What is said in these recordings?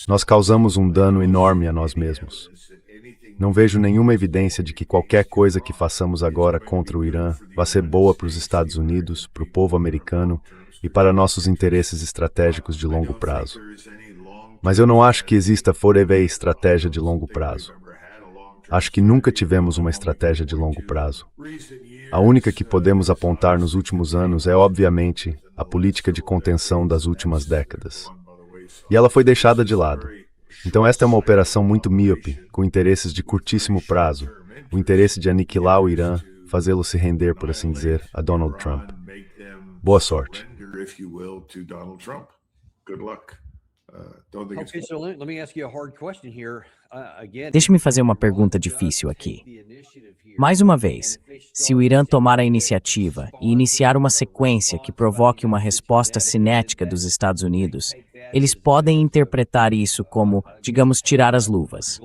Nós causamos um dano enorme a nós mesmos. Não vejo nenhuma evidência de que qualquer coisa que façamos agora contra o Irã vá ser boa para os Estados Unidos, para o povo americano e para nossos interesses estratégicos de longo prazo. Mas eu não acho que exista forever estratégia de longo prazo. Acho que nunca tivemos uma estratégia de longo prazo. A única que podemos apontar nos últimos anos é, obviamente, a política de contenção das últimas décadas. E ela foi deixada de lado. Então esta é uma operação muito míope, com interesses de curtíssimo prazo, o interesse de aniquilar o Irã, fazê-lo se render, por assim dizer, a Donald Trump. Boa sorte. Deixe-me fazer uma pergunta difícil aqui. Mais uma vez, se o Irã tomar a iniciativa e iniciar uma sequência que provoque uma resposta cinética dos Estados Unidos, eles podem interpretar isso como, digamos, tirar as luvas.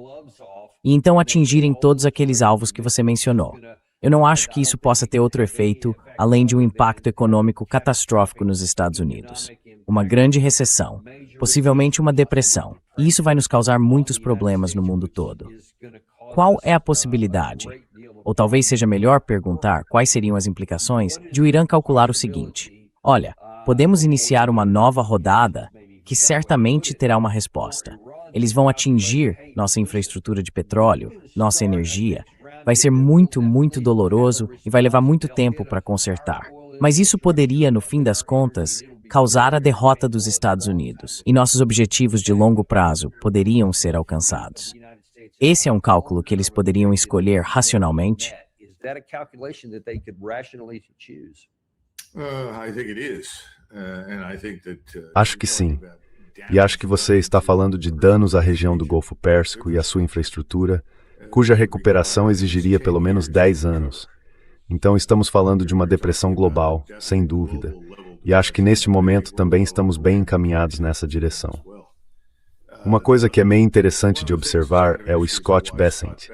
E então atingirem todos aqueles alvos que você mencionou. Eu não acho que isso possa ter outro efeito, além de um impacto econômico catastrófico nos Estados Unidos. Uma grande recessão, possivelmente uma depressão, e isso vai nos causar muitos problemas no mundo todo. Qual é a possibilidade? Ou talvez seja melhor perguntar quais seriam as implicações de o Irã calcular o seguinte: olha, podemos iniciar uma nova rodada que certamente terá uma resposta. Eles vão atingir nossa infraestrutura de petróleo, nossa energia. Vai ser muito, muito doloroso e vai levar muito tempo para consertar. Mas isso poderia, no fim das contas, causar a derrota dos Estados Unidos. E nossos objetivos de longo prazo poderiam ser alcançados. Esse é um cálculo que eles poderiam escolher racionalmente? Acho que sim. E acho que você está falando de danos à região do Golfo Pérsico e à sua infraestrutura, cuja recuperação exigiria pelo menos 10 anos. Então estamos falando de uma depressão global, sem dúvida. E acho que neste momento também estamos bem encaminhados nessa direção. Uma coisa que é meio interessante de observar é o Scott Bessent.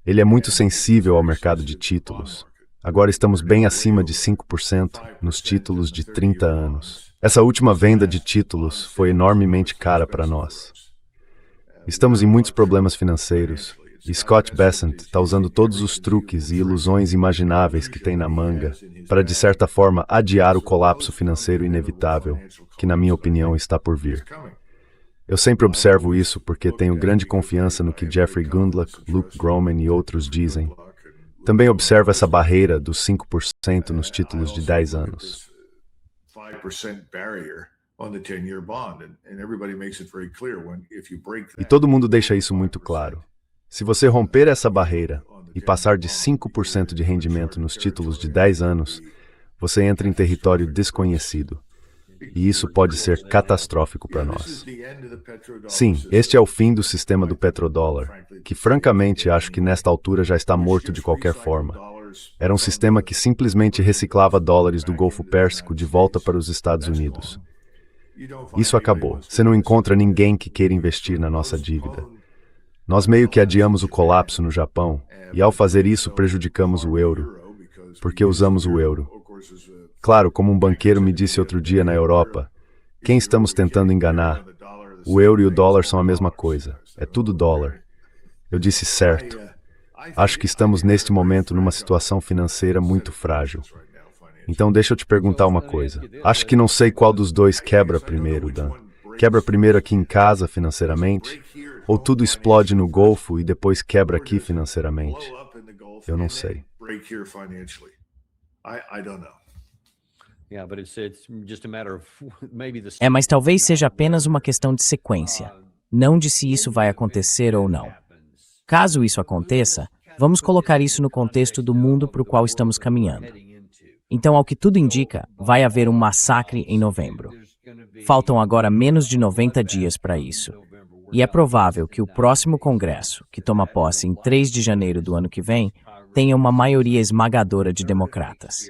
Ele é muito sensível ao mercado de títulos. Agora estamos bem acima de 5% nos títulos de 30 anos. Essa última venda de títulos foi enormemente cara para nós. Estamos em muitos problemas financeiros, e Scott Bessent está usando todos os truques e ilusões imagináveis que tem na manga para, de certa forma, adiar o colapso financeiro inevitável, que, na minha opinião, está por vir. Eu sempre observo isso porque tenho grande confiança no que Jeffrey Gundlach, Luke Gromen e outros dizem. Também observo essa barreira dos 5% nos títulos de 10 anos. E todo mundo deixa isso muito claro. Se você romper essa barreira e passar de 5% de rendimento nos títulos de 10 anos, você entra em território desconhecido. E isso pode ser catastrófico para nós. Sim, este é o fim do sistema do petrodólar, que francamente acho que nesta altura já está morto de qualquer forma. Era um sistema que simplesmente reciclava dólares do Golfo Pérsico de volta para os Estados Unidos. Isso acabou. Você não encontra ninguém que queira investir na nossa dívida. Nós meio que adiamos o colapso no Japão, e ao fazer isso prejudicamos o euro, porque usamos o euro. Claro, como um banqueiro me disse outro dia na Europa, quem estamos tentando enganar? O euro e o dólar são a mesma coisa, é tudo dólar. Eu disse certo. Acho que estamos neste momento numa situação financeira muito frágil. Então deixa eu te perguntar uma coisa. Acho que não sei qual dos dois quebra primeiro, Dan. Quebra primeiro aqui em casa financeiramente? Ou tudo explode no Golfo e depois quebra aqui financeiramente? Eu não sei. Mas talvez seja apenas uma questão de sequência, não de se isso vai acontecer ou não. Caso isso aconteça, vamos colocar isso no contexto do mundo para o qual estamos caminhando. Então, ao que tudo indica, vai haver um massacre em novembro. Faltam agora menos de 90 dias para isso. E é provável que o próximo Congresso, que toma posse em 3 de janeiro do ano que vem, tenha uma maioria esmagadora de democratas.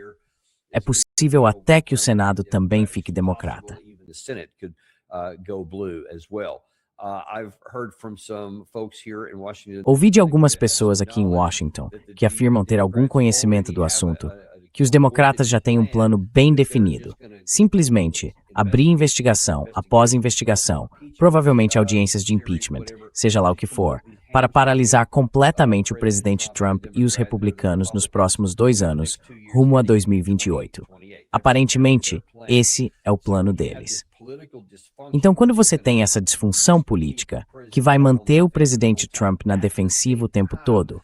É possível até que o Senado também fique democrata. Ouvi de algumas pessoas aqui em Washington que afirmam ter algum conhecimento do assunto que os democratas já têm um plano bem definido. Simplesmente abrir investigação após investigação, provavelmente audiências de impeachment, seja lá o que for, para paralisar completamente o presidente Trump e os republicanos nos próximos 2 anos, rumo a 2028. Aparentemente, esse é o plano deles. Então, quando você tem essa disfunção política, que vai manter o presidente Trump na defensiva o tempo todo,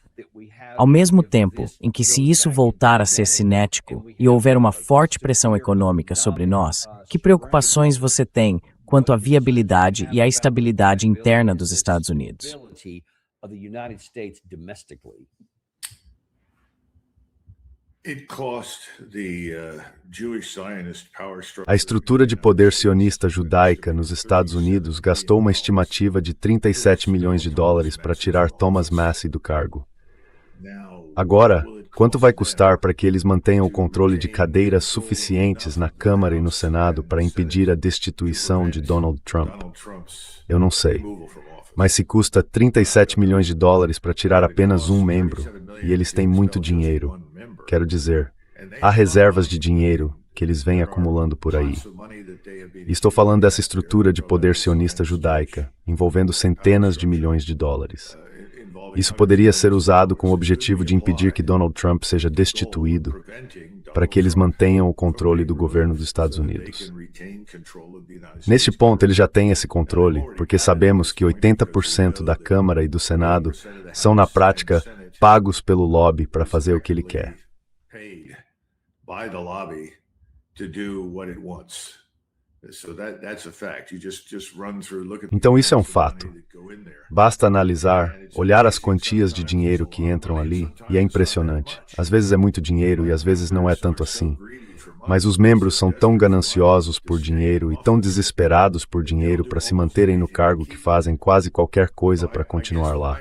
ao mesmo tempo em que, se isso voltar a ser cinético e houver uma forte pressão econômica sobre nós, que preocupações você tem quanto à viabilidade e à estabilidade interna dos Estados Unidos? A estrutura de poder sionista judaica nos Estados Unidos gastou uma estimativa de 37 milhões de dólares para tirar Thomas Massie do cargo. Agora, quanto vai custar para que eles mantenham o controle de cadeiras suficientes na Câmara e no Senado para impedir a destituição de Donald Trump? Eu não sei. Mas se custa 37 milhões de dólares para tirar apenas um membro, e eles têm muito dinheiro, quero dizer, há reservas de dinheiro que eles vêm acumulando por aí. E estou falando dessa estrutura de poder sionista judaica, envolvendo centenas de milhões de dólares. Isso poderia ser usado com o objetivo de impedir que Donald Trump seja destituído, para que eles mantenham o controle do governo dos Estados Unidos. Neste ponto, ele já tem esse controle, porque sabemos que 80% da Câmara e do Senado são, na prática, pagos pelo lobby para fazer o que ele quer. Então isso é um fato. Basta analisar, olhar as quantias de dinheiro que entram ali, e é impressionante. Às vezes é muito dinheiro e às vezes não é tanto assim. Mas os membros são tão gananciosos por dinheiro e tão desesperados por dinheiro para se manterem no cargo que fazem quase qualquer coisa para continuar lá.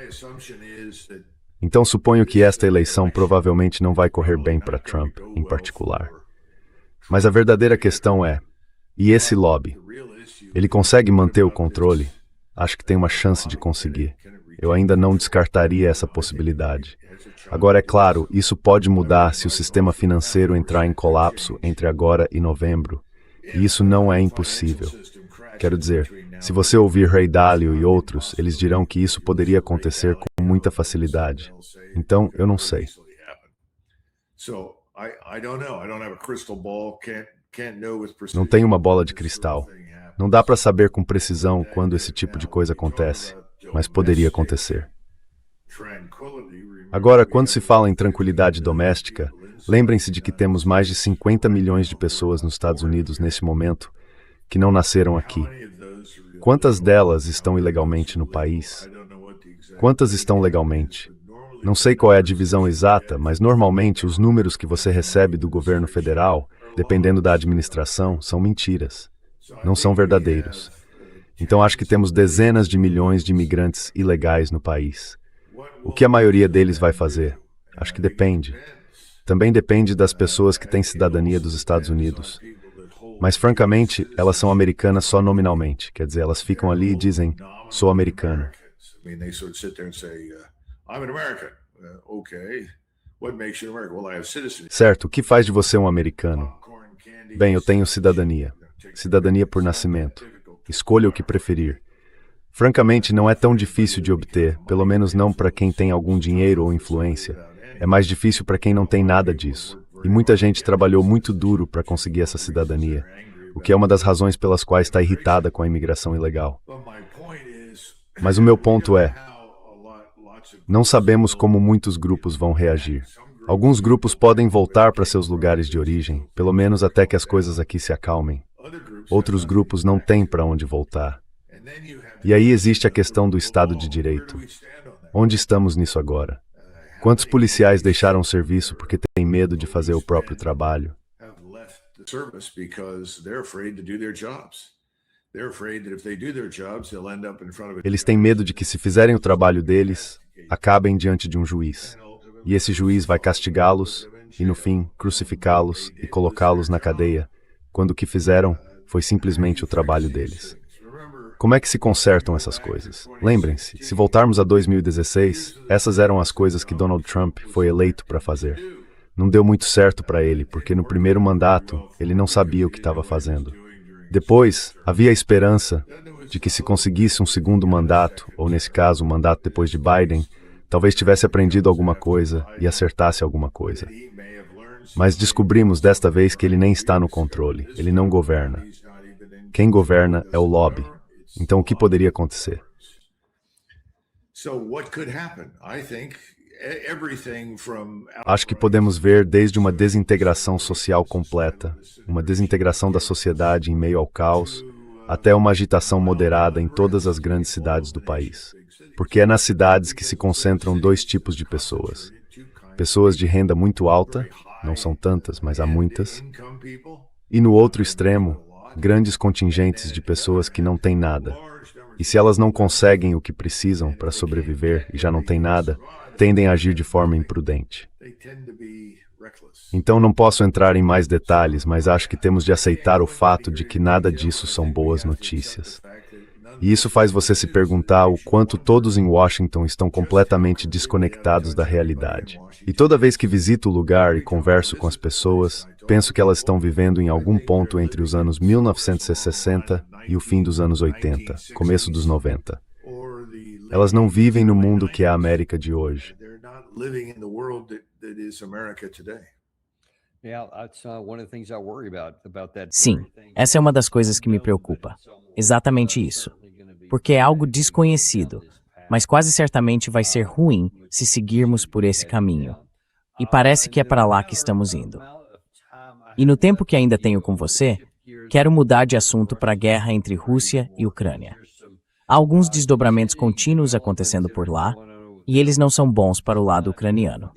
Então suponho que esta eleição provavelmente não vai correr bem para Trump, em particular. Mas a verdadeira questão é, e esse lobby? Ele consegue manter o controle? Acho que tem uma chance de conseguir. Eu ainda não descartaria essa possibilidade. Agora, é claro, isso pode mudar se o sistema financeiro entrar em colapso entre agora e novembro. E isso não é impossível. Quero dizer, se você ouvir Ray Dalio e outros, eles dirão que isso poderia acontecer com muita facilidade. Então, eu não sei. Não tenho uma bola de cristal. Não dá para saber com precisão quando esse tipo de coisa acontece, mas poderia acontecer. Agora, quando se fala em tranquilidade doméstica, lembrem-se de que temos mais de 50 milhões de pessoas nos Estados Unidos nesse momento que não nasceram aqui. Quantas delas estão ilegalmente no país? Quantas estão legalmente? Não sei qual é a divisão exata, mas normalmente os números que você recebe do governo federal, dependendo da administração, são mentiras. Não são verdadeiros. Então acho que temos dezenas de milhões de imigrantes ilegais no país. O que a maioria deles vai fazer? Acho que depende. Também depende das pessoas que têm cidadania dos Estados Unidos. Mas, francamente, elas são americanas só nominalmente. Quer dizer, elas ficam ali e dizem, sou americano. Certo, o que faz de você um americano? Bem, eu tenho cidadania. Cidadania por nascimento. Escolha o que preferir. Francamente, não é tão difícil de obter, pelo menos não para quem tem algum dinheiro ou influência. É mais difícil para quem não tem nada disso. E muita gente trabalhou muito duro para conseguir essa cidadania, o que é uma das razões pelas quais está irritada com a imigração ilegal. Mas o meu ponto é, não sabemos como muitos grupos vão reagir. Alguns grupos podem voltar para seus lugares de origem, pelo menos até que as coisas aqui se acalmem. Outros grupos não têm para onde voltar. E aí existe a questão do Estado de Direito. Onde estamos nisso agora? Quantos policiais deixaram o serviço porque têm medo de fazer o próprio trabalho? Eles têm medo de que, se fizerem o trabalho deles, acabem diante de um juiz. E esse juiz vai castigá-los e, no fim, crucificá-los e colocá-los na cadeia, quando o que fizeram foi simplesmente o trabalho deles. Como é que se consertam essas coisas? Lembrem-se, se voltarmos a 2016, essas eram as coisas que Donald Trump foi eleito para fazer. Não deu muito certo para ele, porque no primeiro mandato ele não sabia o que estava fazendo. Depois, havia a esperança de que se conseguisse um segundo mandato, ou nesse caso, um mandato depois de Biden, talvez tivesse aprendido alguma coisa e acertasse alguma coisa. Mas descobrimos desta vez que ele nem está no controle, ele não governa. Quem governa é o lobby. Então o que poderia acontecer? Acho que podemos ver desde uma desintegração social completa, uma desintegração da sociedade em meio ao caos, até uma agitação moderada em todas as grandes cidades do país. Porque é nas cidades que se concentram dois tipos de pessoas. Pessoas de renda muito alta, não são tantas, mas há muitas. E no outro extremo, grandes contingentes de pessoas que não têm nada. E se elas não conseguem o que precisam para sobreviver e já não têm nada, tendem a agir de forma imprudente. Então não posso entrar em mais detalhes, mas acho que temos de aceitar o fato de que nada disso são boas notícias. E isso faz você se perguntar o quanto todos em Washington estão completamente desconectados da realidade. E toda vez que visito o lugar e converso com as pessoas, penso que elas estão vivendo em algum ponto entre os anos 1960 e o fim dos anos 80, começo dos 90. Elas não vivem no mundo que é a América de hoje. Sim, essa é uma das coisas que me preocupa. Exatamente isso. Porque é algo desconhecido, mas quase certamente vai ser ruim se seguirmos por esse caminho. E parece que é para lá que estamos indo. E no tempo que ainda tenho com você, quero mudar de assunto para a guerra entre Rússia e Ucrânia. Há alguns desdobramentos contínuos acontecendo por lá, e eles não são bons para o lado ucraniano.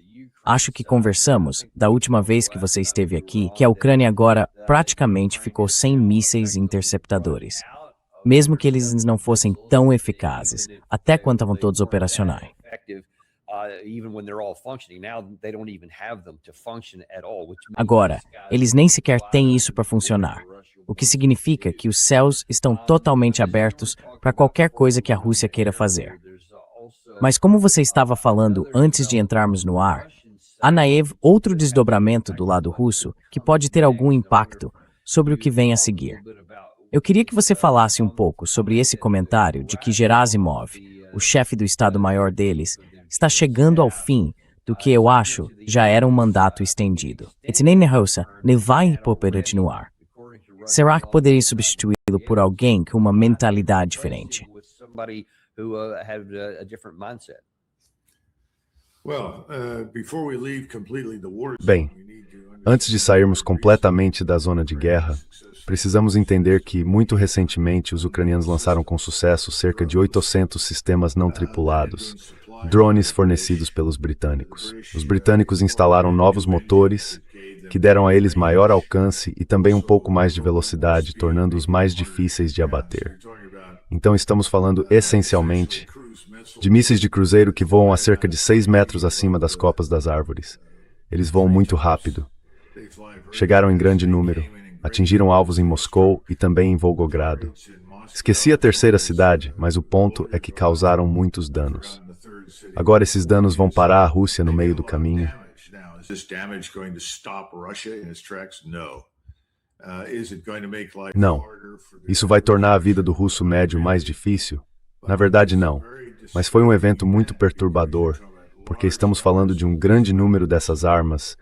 Acho que conversamos, da última vez que você esteve aqui, que a Ucrânia agora praticamente ficou sem mísseis interceptadores. Mesmo que eles não fossem tão eficazes, até quando estavam todos operacionais. Agora, eles nem sequer têm isso para funcionar, o que significa que os céus estão totalmente abertos para qualquer coisa que a Rússia queira fazer. Mas como você estava falando antes de entrarmos no ar, há outro desdobramento do lado russo que pode ter algum impacto sobre o que vem a seguir. Eu queria que você falasse um pouco sobre esse comentário de que Gerasimov, o chefe do Estado-Maior deles, está chegando ao fim do que eu acho já era um mandato estendido. Não vai continuar. Será que poderia substituí-lo por alguém com uma mentalidade diferente? Bem, antes de sairmos completamente da zona de guerra, precisamos entender que, muito recentemente, os ucranianos lançaram com sucesso cerca de 800 sistemas não tripulados, drones fornecidos pelos britânicos. Os britânicos instalaram novos motores, que deram a eles maior alcance e também um pouco mais de velocidade, tornando-os mais difíceis de abater. Então estamos falando, essencialmente, de mísseis de cruzeiro que voam a cerca de 6 metros acima das copas das árvores. Eles voam muito rápido. Chegaram em grande número. Atingiram alvos em Moscou e também em Volgogrado. Esqueci a terceira cidade, mas o ponto é que causaram muitos danos. Agora esses danos vão parar a Rússia no meio do caminho? Não. Isso vai tornar a vida do russo médio mais difícil? Na verdade, não. Mas foi um evento muito perturbador, porque estamos falando de um grande número dessas armas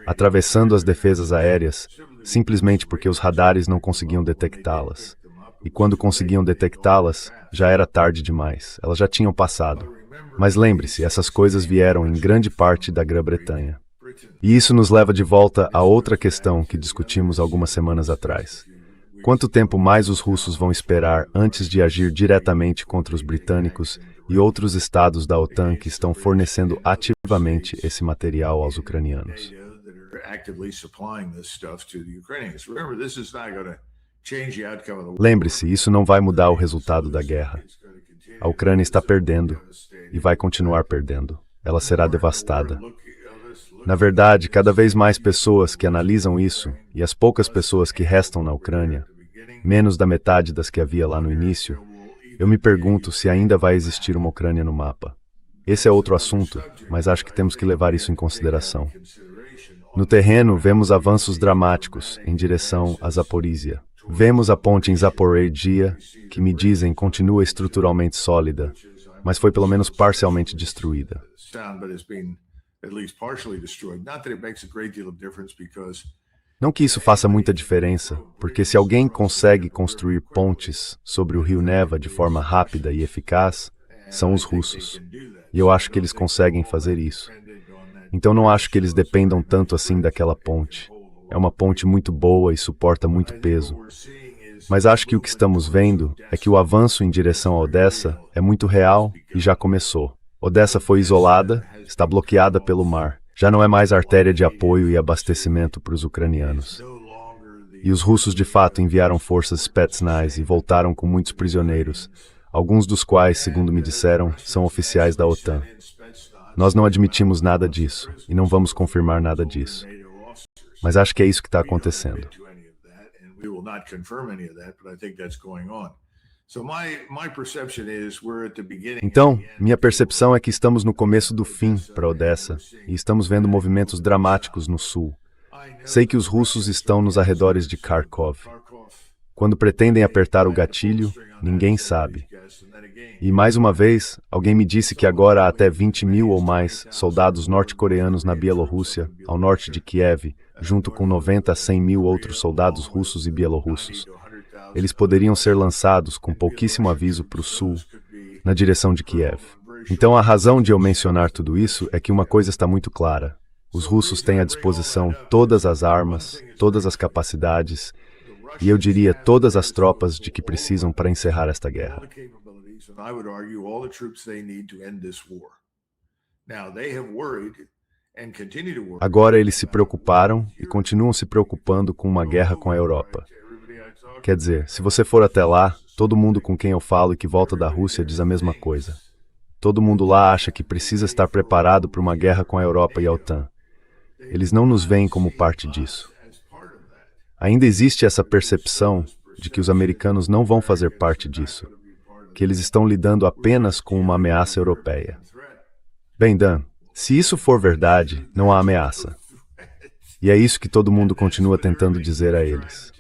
atravessando as defesas aéreas, simplesmente porque os radares não conseguiam detectá-las. E quando conseguiam detectá-las, já era tarde demais, elas já tinham passado. Mas lembre-se, essas coisas vieram em grande parte da Grã-Bretanha. E isso nos leva de volta a outra questão que discutimos algumas semanas atrás. Quanto tempo mais os russos vão esperar antes de agir diretamente contra os britânicos e outros estados da OTAN que estão fornecendo ativamente esse material aos ucranianos? Lembre-se, isso não vai mudar o resultado da guerra. A Ucrânia está perdendo e vai continuar perdendo. Ela será devastada. Na verdade, cada vez mais pessoas que analisam isso, e as poucas pessoas que restam na Ucrânia, menos da metade das que havia lá no início, eu me pergunto se ainda vai existir uma Ucrânia no mapa. Esse é outro assunto, mas acho que temos que levar isso em consideração. No terreno, vemos avanços dramáticos em direção a Zaporizhia. Vemos a ponte em Zaporizhia, que me dizem continua estruturalmente sólida, mas foi pelo menos parcialmente destruída. Não que isso faça muita diferença, porque se alguém consegue construir pontes sobre o rio Neva de forma rápida e eficaz, são os russos. E eu acho que eles conseguem fazer isso. Então não acho que eles dependam tanto assim daquela ponte. É uma ponte muito boa e suporta muito peso. Mas acho que o que estamos vendo é que o avanço em direção a Odessa é muito real e já começou. Odessa foi isolada, está bloqueada pelo mar. Já não é mais artéria de apoio e abastecimento para os ucranianos. E os russos de fato enviaram forças Spetsnaz e voltaram com muitos prisioneiros, alguns dos quais, segundo me disseram, são oficiais da OTAN. Nós não admitimos nada disso e não vamos confirmar nada disso. Mas acho que é isso que está acontecendo. Então, minha percepção é que estamos no começo do fim para Odessa e estamos vendo movimentos dramáticos no sul. Sei que os russos estão nos arredores de Kharkov. Quando pretendem apertar o gatilho, ninguém sabe. E mais uma vez, alguém me disse que agora há até 20.000 ou mais soldados norte-coreanos na Bielorrússia, ao norte de Kiev, junto com 90 a 100.000 outros soldados russos e bielorrussos. Eles poderiam ser lançados com pouquíssimo aviso para o sul, na direção de Kiev. Então a razão de eu mencionar tudo isso é que uma coisa está muito clara. Os russos têm à disposição todas as armas, todas as capacidades, e eu diria todas as tropas de que precisam para encerrar esta guerra. Agora eles se preocuparam e continuam se preocupando com uma guerra com a Europa. Quer dizer, se você for até lá, todo mundo com quem eu falo e que volta da Rússia diz a mesma coisa. Todo mundo lá acha que precisa estar preparado para uma guerra com a Europa e a OTAN. Eles não nos veem como parte disso. Ainda existe essa percepção de que os americanos não vão fazer parte disso, que eles estão lidando apenas com uma ameaça europeia. Bem, Dan, se isso for verdade, não há ameaça. E é isso que todo mundo continua tentando dizer a eles.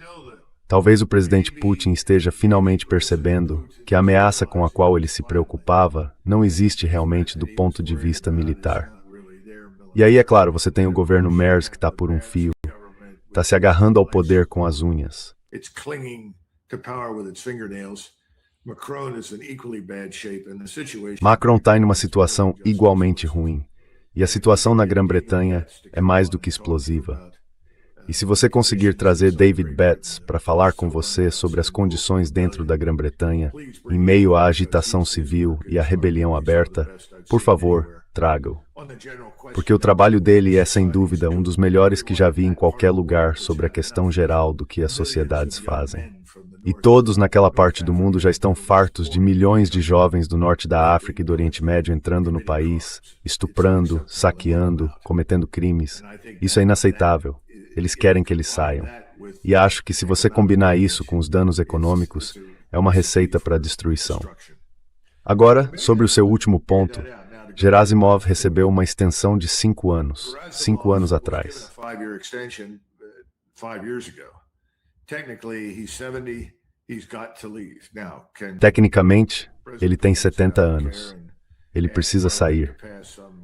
Talvez o presidente Putin esteja finalmente percebendo que a ameaça com a qual ele se preocupava não existe realmente do ponto de vista militar. E aí, é claro, você tem o governo Merz que está por um fio, está se agarrando ao poder com as unhas. Macron está em uma situação igualmente ruim. E a situação na Grã-Bretanha é mais do que explosiva. E se você conseguir trazer David Betts para falar com você sobre as condições dentro da Grã-Bretanha, em meio à agitação civil e à rebelião aberta, por favor, traga-o. Porque o trabalho dele é, sem dúvida, um dos melhores que já vi em qualquer lugar sobre a questão geral do que as sociedades fazem. E todos naquela parte do mundo já estão fartos de milhões de jovens do norte da África e do Oriente Médio entrando no país, estuprando, saqueando, cometendo crimes. Isso é inaceitável. Eles querem que eles saiam. E acho que se você combinar isso com os danos econômicos, é uma receita para a destruição. Agora, sobre o seu último ponto, Gerasimov recebeu uma extensão de 5 anos, 5 anos atrás. Tecnicamente, ele tem 70 anos. Ele precisa sair.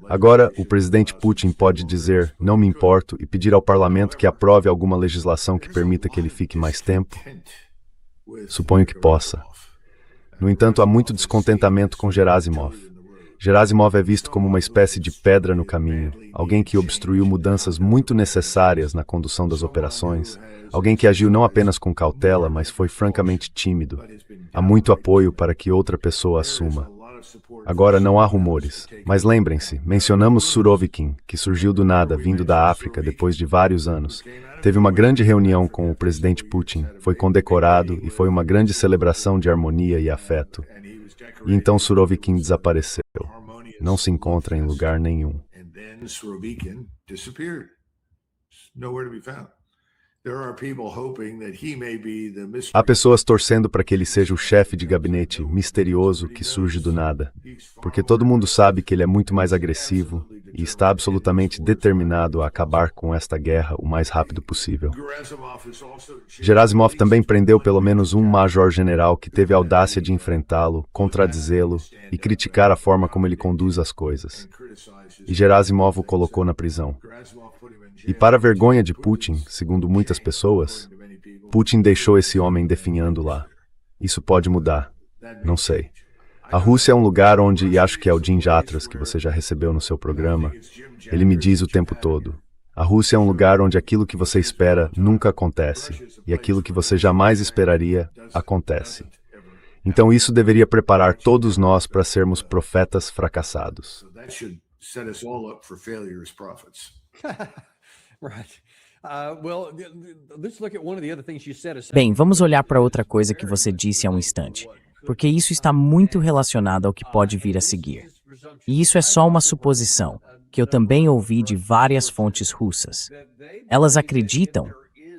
Agora, o presidente Putin pode dizer, não me importo, e pedir ao parlamento que aprove alguma legislação que permita que ele fique mais tempo? Suponho que possa. No entanto, há muito descontentamento com Gerasimov. Gerasimov é visto como uma espécie de pedra no caminho, alguém que obstruiu mudanças muito necessárias na condução das operações, alguém que agiu não apenas com cautela, mas foi francamente tímido. Há muito apoio para que outra pessoa assuma. Agora não há rumores, mas lembrem-se, mencionamos Surovikin, que surgiu do nada, vindo da África depois de vários anos. Teve uma grande reunião com o presidente Putin, foi condecorado e foi uma grande celebração de harmonia e afeto. E então Surovikin desapareceu. Não se encontra em lugar nenhum. Há pessoas torcendo para que ele seja o chefe de gabinete misterioso que surge do nada, porque todo mundo sabe que ele é muito mais agressivo e está absolutamente determinado a acabar com esta guerra o mais rápido possível. Gerasimov também prendeu pelo menos um major-general que teve a audácia de enfrentá-lo, contradizê-lo e criticar a forma como ele conduz as coisas. E Gerasimov o colocou na prisão. E para a vergonha de Putin, segundo muitas pessoas, Putin deixou esse homem definhando lá. Isso pode mudar. Não sei. A Rússia é um lugar onde, e acho que é o Jim Jatras, que você já recebeu no seu programa, ele me diz o tempo todo. A Rússia é um lugar onde aquilo que você espera nunca acontece, e aquilo que você jamais esperaria acontece. Então isso deveria preparar todos nós para sermos profetas fracassados. Bem, vamos olhar para outra coisa que você disse há um instante, porque isso está muito relacionado ao que pode vir a seguir. E isso é só uma suposição, que eu também ouvi de várias fontes russas. Elas acreditam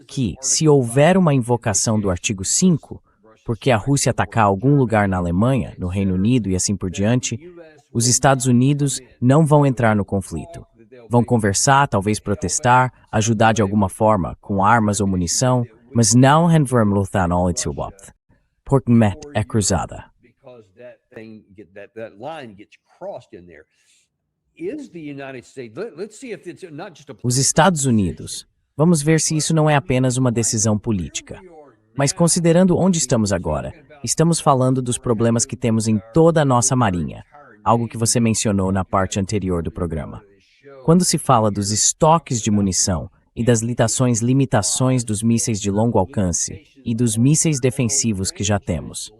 que, se houver uma invocação do artigo 5, porque a Rússia atacar algum lugar na Alemanha, no Reino Unido e assim por diante, os Estados Unidos não vão entrar no conflito. Vão conversar, talvez protestar, ajudar de alguma forma, com armas ou munição, mas não vermlutar Itselwapt. Porque met é cruzada. Os Estados Unidos. Vamos ver se isso não é apenas uma decisão política. Mas considerando onde estamos agora, estamos falando dos problemas que temos em toda a nossa marinha, algo que você mencionou na parte anterior do programa. Quando se fala dos estoques de munição e das limitações dos mísseis de longo alcance e dos mísseis defensivos que já temos.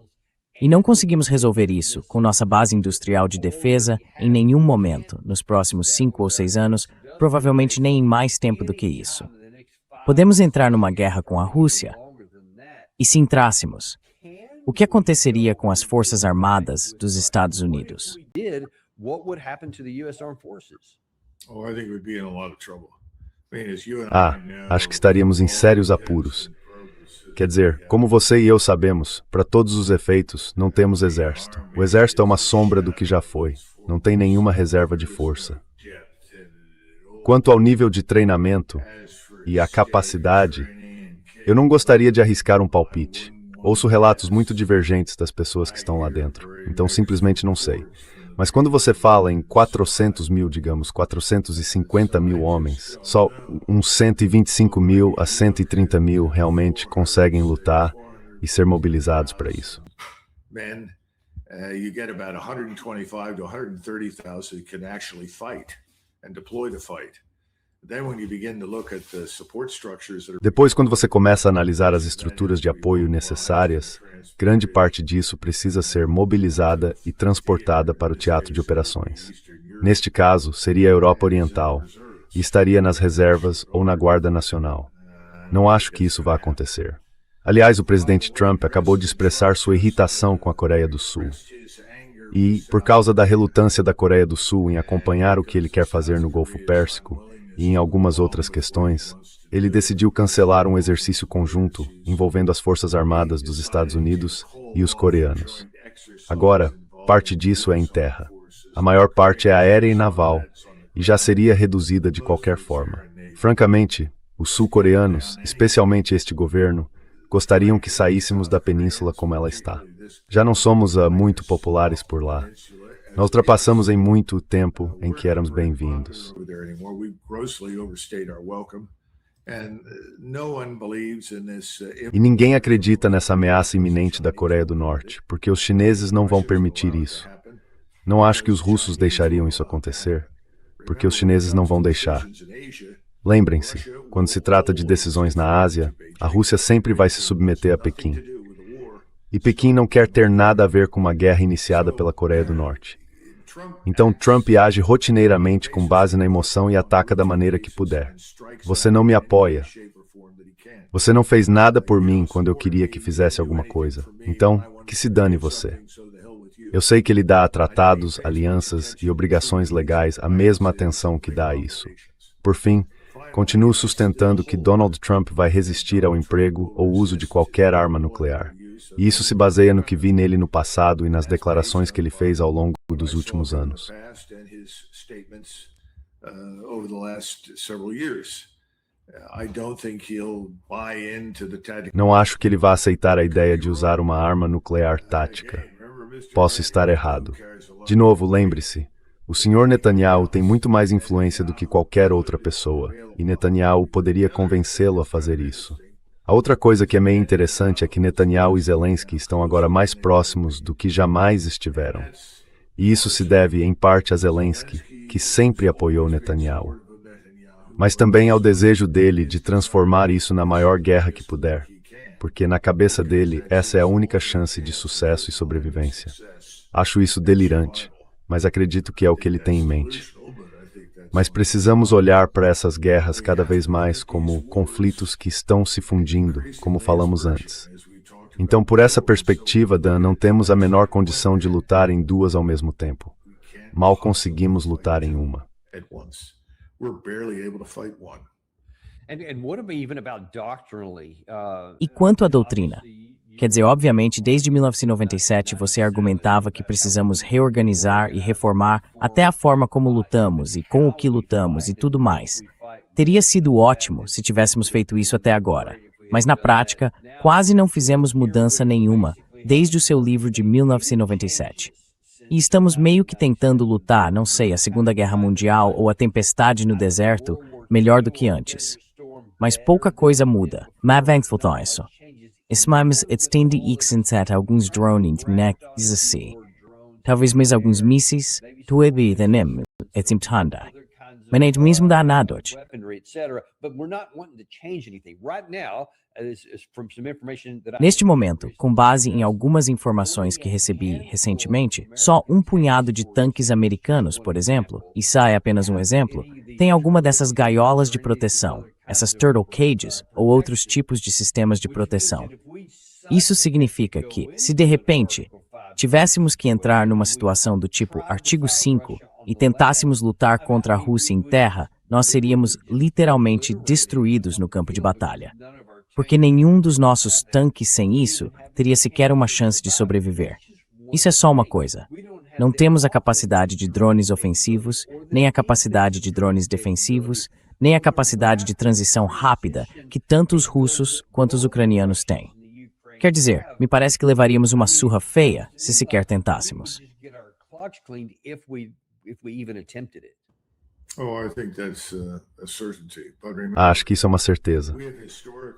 E não conseguimos resolver isso com nossa base industrial de defesa em nenhum momento, nos próximos 5 ou 6 anos, provavelmente nem em mais tempo do que isso. Podemos entrar numa guerra com a Rússia? E se entrássemos, o que aconteceria com as Forças Armadas dos Estados Unidos? Acho que estaríamos em sérios apuros. Quer dizer, como você e eu sabemos, para todos os efeitos, não temos exército. O exército é uma sombra do que já foi. Não tem nenhuma reserva de força. Quanto ao nível de treinamento e a capacidade, eu não gostaria de arriscar um palpite. Ouço relatos muito divergentes das pessoas que estão lá dentro, então simplesmente não sei. Mas quando você fala em 400 mil, digamos, 450 mil homens, só uns 125 mil a 130 mil realmente conseguem lutar e ser mobilizados para isso. You get about 125 to 130,000 that can actually fight and deploy the fight. Depois, quando você começa a analisar as estruturas de apoio necessárias, grande parte disso precisa ser mobilizada e transportada para o teatro de operações. Neste caso, seria a Europa Oriental, e estaria nas reservas ou na Guarda Nacional. Não acho que isso vá acontecer. Aliás, o presidente Trump acabou de expressar sua irritação com a Coreia do Sul. E, por causa da relutância da Coreia do Sul em acompanhar o que ele quer fazer no Golfo Pérsico, e em algumas outras questões, ele decidiu cancelar um exercício conjunto envolvendo as Forças Armadas dos Estados Unidos e os coreanos. Agora, parte disso é em terra. A maior parte é aérea e naval, e já seria reduzida de qualquer forma. Francamente, os sul-coreanos, especialmente este governo, gostariam que saíssemos da península como ela está. Já não somos muito populares por lá. Nós ultrapassamos em muito tempo em que éramos bem-vindos. E ninguém acredita nessa ameaça iminente da Coreia do Norte, porque os chineses não vão permitir isso. Não acho que os russos deixariam isso acontecer, porque os chineses não vão deixar. Lembrem-se, quando se trata de decisões na Ásia, a Rússia sempre vai se submeter a Pequim. E Pequim não quer ter nada a ver com uma guerra iniciada pela Coreia do Norte. Então Trump age rotineiramente com base na emoção e ataca da maneira que puder. Você não me apoia. Você não fez nada por mim quando eu queria que fizesse alguma coisa. Então, que se dane você. Eu sei que ele dá a tratados, alianças e obrigações legais a mesma atenção que dá a isso. Por fim, continuo sustentando que Donald Trump vai resistir ao emprego ou uso de qualquer arma nuclear. E isso se baseia no que vi nele no passado e nas declarações que ele fez ao longo dos últimos anos. over the last several years. I don't think he'll buy into the tactic. Não acho que ele vá aceitar a ideia de usar uma arma nuclear tática. Posso estar errado. De novo, lembre-se, o Sr. Netanyahu tem muito mais influência do que qualquer outra pessoa, e Netanyahu poderia convencê-lo a fazer isso. A outra coisa que é meio interessante é que Netanyahu e Zelensky estão agora mais próximos do que jamais estiveram. E isso se deve, em parte, a Zelensky, que sempre apoiou Netanyahu. Mas também ao desejo dele de transformar isso na maior guerra que puder, porque na cabeça dele essa é a única chance de sucesso e sobrevivência. Acho isso delirante, mas acredito que é o que ele tem em mente. Mas precisamos olhar para essas guerras cada vez mais como conflitos que estão se fundindo, como falamos antes. Então, por essa perspectiva, Dan, não temos a menor condição de lutar em duas ao mesmo tempo. Mal conseguimos lutar em uma. We're barely able to fight one. E quanto à doutrina? Quer dizer, obviamente, desde 1997 você argumentava que precisamos reorganizar e reformar até a forma como lutamos e com o que lutamos e tudo mais. Teria sido ótimo se tivéssemos feito isso até agora, mas na prática, quase não fizemos mudança nenhuma desde o seu livro de 1997. E estamos meio que tentando lutar, não sei, a Segunda Guerra Mundial ou a tempestade no deserto melhor do que antes. Mas pouca coisa muda. Mas vamos voltar a isso. Esmamos extende exensat alguns drones assim. Talvez mais alguns mísseis, tuebi denem, etsimtanda. Mas mesmo da nadoch. Neste momento, com base em algumas informações que recebi recentemente, só um punhado de tanques americanos, por exemplo, e Issa é apenas um exemplo, tem alguma dessas gaiolas de proteção, essas turtle cages ou outros tipos de sistemas de proteção. Isso significa que, se de repente tivéssemos que entrar numa situação do tipo Artigo 5 e tentássemos lutar contra a Rússia em terra, nós seríamos literalmente destruídos no campo de batalha. Porque nenhum dos nossos tanques sem isso teria sequer uma chance de sobreviver. Isso é só uma coisa. Não temos a capacidade de drones ofensivos, nem a capacidade de drones defensivos, nem a capacidade de transição rápida que tanto os russos quanto os ucranianos têm. Quer dizer, me parece que levaríamos uma surra feia se sequer tentássemos. Acho que isso é uma certeza.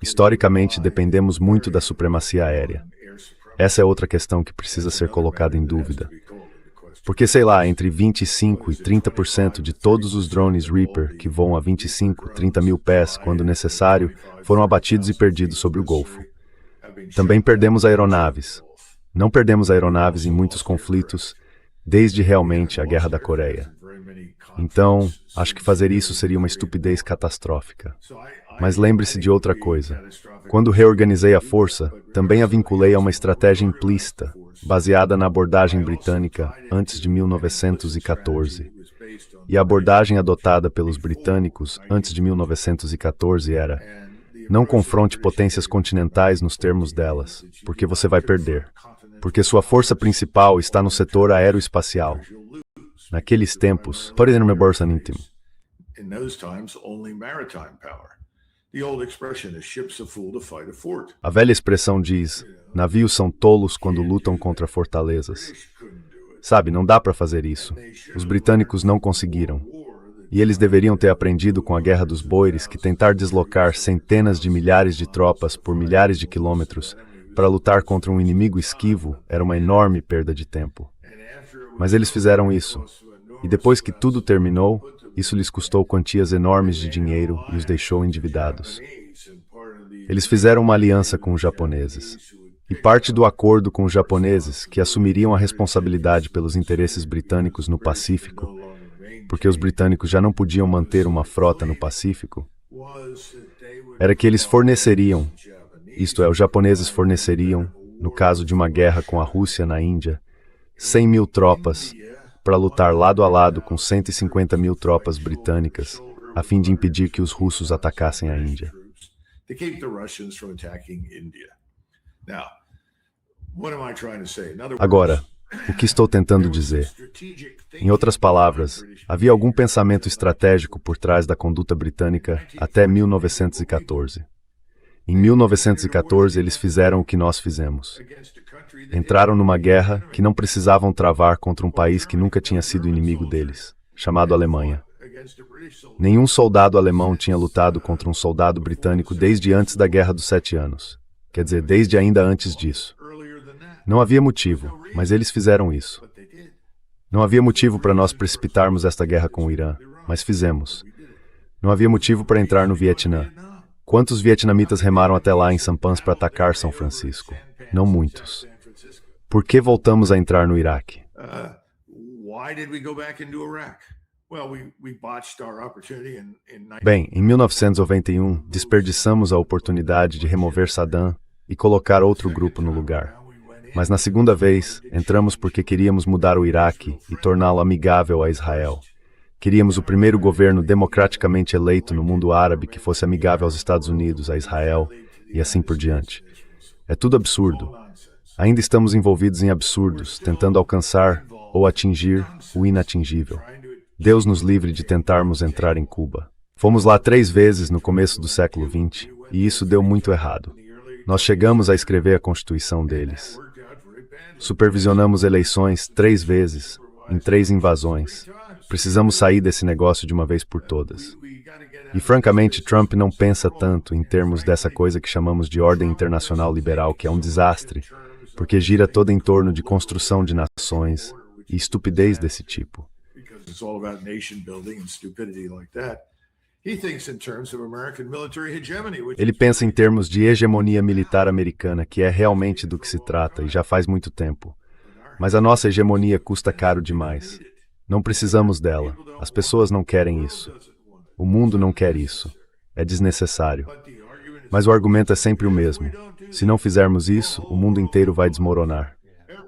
Historicamente, dependemos muito da supremacia aérea. Essa é outra questão que precisa ser colocada em dúvida. Porque, sei lá, entre 25% e 30% de todos os drones Reaper que voam a 25, 30 mil pés, quando necessário, foram abatidos e perdidos sobre o Golfo. Também perdemos aeronaves. Não perdemos aeronaves em muitos conflitos, desde realmente a Guerra da Coreia. Então, acho que fazer isso seria uma estupidez catastrófica. Mas lembre-se de outra coisa. Quando reorganizei a força, também a vinculei a uma estratégia implícita, baseada na abordagem britânica antes de 1914. E a abordagem adotada pelos britânicos antes de 1914 era: não confronte potências continentais nos termos delas, porque você vai perder. Porque sua força principal está no setor aeroespacial. Naqueles tempos, a velha expressão diz: navios são tolos quando lutam contra fortalezas. Sabe, não dá para fazer isso. Os britânicos não conseguiram. E eles deveriam ter aprendido com a Guerra dos Boeres que tentar deslocar centenas de milhares de tropas por milhares de quilômetros para lutar contra um inimigo esquivo era uma enorme perda de tempo. Mas eles fizeram isso. E depois que tudo terminou, isso lhes custou quantias enormes de dinheiro e os deixou endividados. Eles fizeram uma aliança com os japoneses. E parte do acordo com os japoneses, que assumiriam a responsabilidade pelos interesses britânicos no Pacífico, porque os britânicos já não podiam manter uma frota no Pacífico, era que eles forneceriam, isto é, os japoneses forneceriam, no caso de uma guerra com a Rússia na Índia, 100 mil tropas para lutar lado a lado com 150 mil tropas britânicas, a fim de impedir que os russos atacassem a Índia. Agora, O que estou tentando dizer? Em outras palavras, havia algum pensamento estratégico por trás da conduta britânica até 1914. Em 1914, eles fizeram o que nós fizemos. Entraram numa guerra que não precisavam travar contra um país que nunca tinha sido inimigo deles, chamado Alemanha. Nenhum soldado alemão tinha lutado contra um soldado britânico desde antes da Guerra dos 7 Anos. Quer dizer, desde ainda antes disso. Não havia motivo, mas eles fizeram isso. Não havia motivo para nós precipitarmos esta guerra com o Irã, mas fizemos. Não havia motivo para entrar no Vietnã. Quantos vietnamitas remaram até lá em sampans para atacar São Francisco? Não muitos. Por que voltamos a entrar no Iraque? Bem, em 1991, desperdiçamos a oportunidade de remover Saddam e colocar outro grupo no lugar. Mas na segunda vez, entramos porque queríamos mudar o Iraque e torná-lo amigável a Israel. Queríamos o primeiro governo democraticamente eleito no mundo árabe que fosse amigável aos Estados Unidos, a Israel e assim por diante. É tudo absurdo. Ainda estamos envolvidos em absurdos, tentando alcançar ou atingir o inatingível. Deus nos livre de tentarmos entrar em Cuba. Fomos lá 3 vezes no começo do século XX e isso deu muito errado. Nós chegamos a escrever a Constituição deles. Supervisionamos eleições 3 vezes, em 3 invasões. Precisamos sair desse negócio de uma vez por todas. E francamente, Trump não pensa tanto em termos dessa coisa que chamamos de ordem internacional liberal, que é um desastre, porque gira todo em torno de construção de nações e estupidez desse tipo. Ele pensa em termos de hegemonia militar americana, que é realmente do que se trata e já faz muito tempo. Mas a nossa hegemonia custa caro demais. Não precisamos dela. As pessoas não querem isso. O mundo não quer isso. É desnecessário. Mas o argumento é sempre o mesmo. Se não fizermos isso, o mundo inteiro vai desmoronar.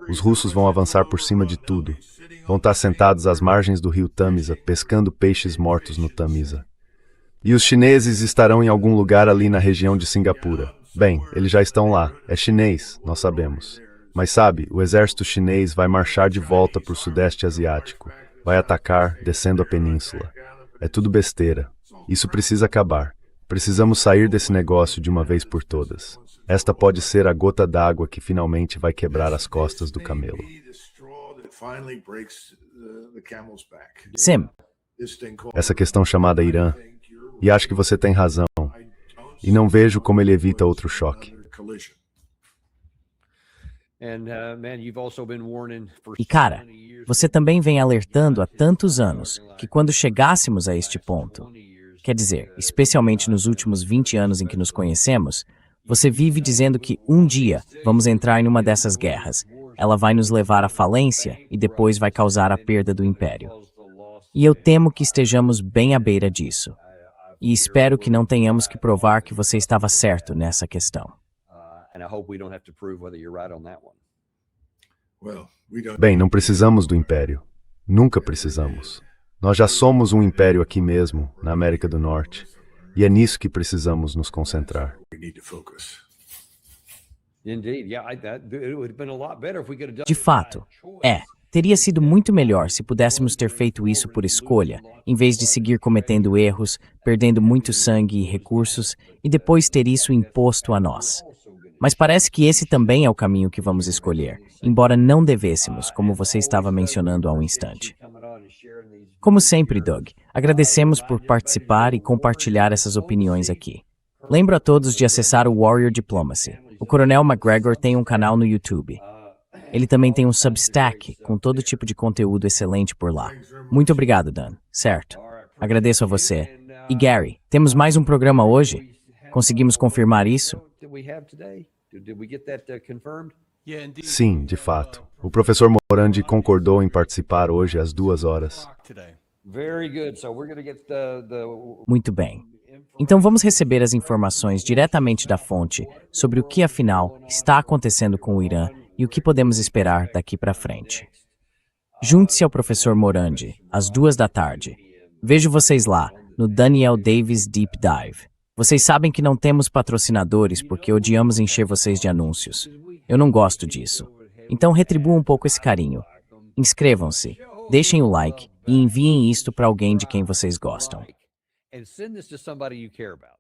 Os russos vão avançar por cima de tudo. Vão estar sentados às margens do rio Tamisa, pescando peixes mortos no Tamisa. E os chineses estarão em algum lugar ali na região de Singapura. Bem, eles já estão lá. É chinês, nós sabemos. Mas sabe, o exército chinês vai marchar de volta para o Sudeste Asiático. Vai atacar, descendo a península. É tudo besteira. Isso precisa acabar. Precisamos sair desse negócio de uma vez por todas. Esta pode ser a gota d'água que finalmente vai quebrar as costas do camelo. Sim, Essa questão chamada Irã. E acho que você tem razão. E não vejo como ele evita outro choque. e cara, você também vem alertando há tantos anos que quando chegássemos a este ponto, quer dizer, especialmente nos últimos 20 anos em que nos conhecemos, você vive dizendo que um dia vamos entrar em uma dessas guerras. Ela vai nos levar à falência e depois vai causar a perda do império. E eu temo que estejamos bem à beira disso. E espero que não tenhamos que provar que você estava certo nessa questão. Bem, não precisamos do império. Nunca precisamos. Nós já somos um império aqui mesmo, na América do Norte. E é nisso que precisamos nos concentrar. De fato, teria sido muito melhor se pudéssemos ter feito isso por escolha, em vez de seguir cometendo erros, perdendo muito sangue e recursos, e depois ter isso imposto a nós. Mas parece que esse também é o caminho que vamos escolher, embora não devêssemos, como você estava mencionando há um instante. Como sempre, Doug, agradecemos por participar e compartilhar essas opiniões aqui. Lembro a todos de acessar o Warrior Diplomacy. O Coronel McGregor tem um canal no YouTube. Ele também tem um Substack, com todo tipo de conteúdo excelente por lá. Muito obrigado, Dan. Certo. Agradeço a você. E Gary, temos mais um programa hoje? Conseguimos confirmar isso? Sim, de fato. O professor Morandi concordou em participar hoje às 2 horas. Muito bem. Então vamos receber as informações diretamente da fonte sobre o que afinal está acontecendo com o Irã e o que podemos esperar daqui para frente. Junte-se ao professor Morandi, às 2 da tarde. Vejo vocês lá, no Daniel Davis Deep Dive. Vocês sabem que não temos patrocinadores porque odiamos encher vocês de anúncios. Eu não gosto disso. Então retribuam um pouco esse carinho. Inscrevam-se, deixem o like e enviem isto para alguém de quem vocês gostam. And send this to somebody you care about.